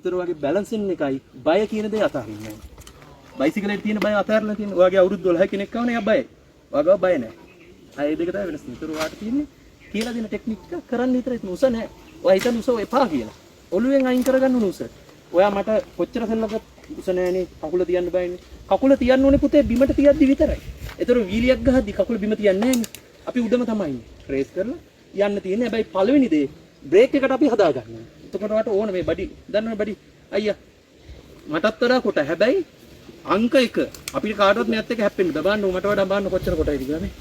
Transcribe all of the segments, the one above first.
උතර වගේ බැලන්සින් එකයි බය කියන දේ අතහරින්නේ නැහැ. බයිසිකලෙට තියෙන බය අතහැරලා තියෙන. ඔයාගේ අවුරුදු 12 කෙනෙක් කවන එයා බයයි. ඔයාගව බය නැහැ. අය දෙක තමයි වෙනස්. උතර ඔයාට තියෙන්නේ කියලා දෙන ටෙක්නික් එක කරන්න විතරයි තියෙන. උස නැහැ. ඔයා හිතන උස එපා කියලා. ඔළුවෙන් අයින් කරගන්න උස. ඔයා මට කොච්චර සෙල්ලමක් උස නැහැනේ කකුල තියන්න බෑනේ. කකුල තියන්න ඕනේ පුතේ බිමට තියද්දි විතරයි. ඒතර වීලියක් ගහද්දි කකුල බිම තියන්නේ නැහැනේ. අපි උඩම තමයි ඉන්නේ. රේස් කරලා යන්න තියෙන්නේ. හැබැයි පළවෙනි දේ බ්‍රේක් එකට අපි හදාගන්නවා. එතකොට වට ඕන මේ බඩි දන්නවනේ බඩි අයියා මටත් වඩා කොට. හැබැයි අංක 1 අපිට කාටවත් මෙයත් එක්ක හැප්පෙන්න බෑ. බලන්න මට වඩා බලන්න කොච්චර කොටයිද කියලා නේ.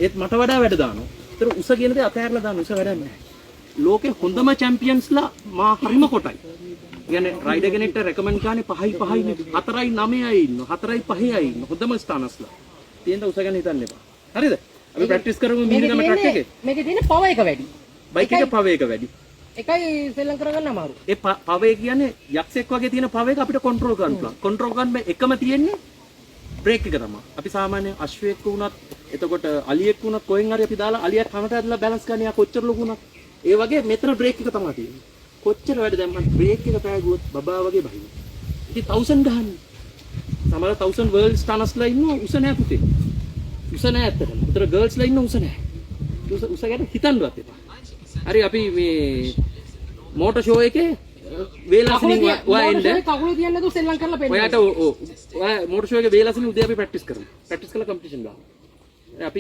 ඒත් මට වඩා වැඩ දානවා. ඒතර උස කියන දේ අතහැරලා දාන්න උස වැඩක් නැහැ. ලෝකේ හොඳම චැම්පියන්ස්ලා මා හරිම කොටයි. කියන්නේ රයිඩර් කෙනෙක්ට රෙකමන්ඩ් කරන්නේ 5යි 4යි 9යි ඉන්න 4යි 5යි ඉන්න හොඳම ස්ථානස්ලා. තියෙන උස ගැන හිතන්න එපා. හරිද? අපි ප්‍රැක්ටිස් කරමු මීරිගම ට්‍රක් එකේ. මේකේ තියෙන පව එක වැඩි. බයික් එකේ පව එක වැඩි. එකයි සෙල්ලම් කරගන්න අමාරු. ඒ පව එක කියන්නේ යක්ෂයෙක් වගේ තියෙන පව එක අපිට කන්ට්‍රෝල් කරන්න පුළුවන්. කන්ට්‍රෝල් කරන්න එකම තියෙන්නේ බ්‍රේක් එක තමයි. අපි සාමාන්‍ය අශ්වයෙක් වුණත් එතකොට අලියෙක් වුණත් කොහෙන් හරි අපි දාලා අලියට කනට ඇදලා බැලන්ස් කරන්න යා කොච්චර ලොකු වුණත් ඒ වගේ මෙතන බ්‍රේක් එක තමයි තියෙන්නේ. කොච්චර වැඩ දැම්මත් බ්‍රේක් එක පෑගුවොත් බබා වගේ බහින. ඉතින් 1000 ගහන්න. සමහර 1000 වර්ල්ඩ් ස්ටානර්ස්ලා ඉන්නවා උස නැහැ පුතේ. උස නැහැ ඇත්තටම. උතර ගර්ල්ස්ලා ඉන්න උස නැහැ. උස ගැන හිතන්නවත් එපා. හරි අපි මේ මෝටර් ෂෝ එකේ වේලාසිනින් ඔයා එන්න. කකුල තියන්නේ නැතුව සෙල්ලම් කරලා පෙන්නන්න. ඔයාට ඔය මෝටර් ෂෝ එකේ වේලාසිනින් උදේ අපි ප්‍රැක්ටිස් කරමු. ප්‍රැක්ටිස් කරලා කම්පිටිෂන් ගහමු.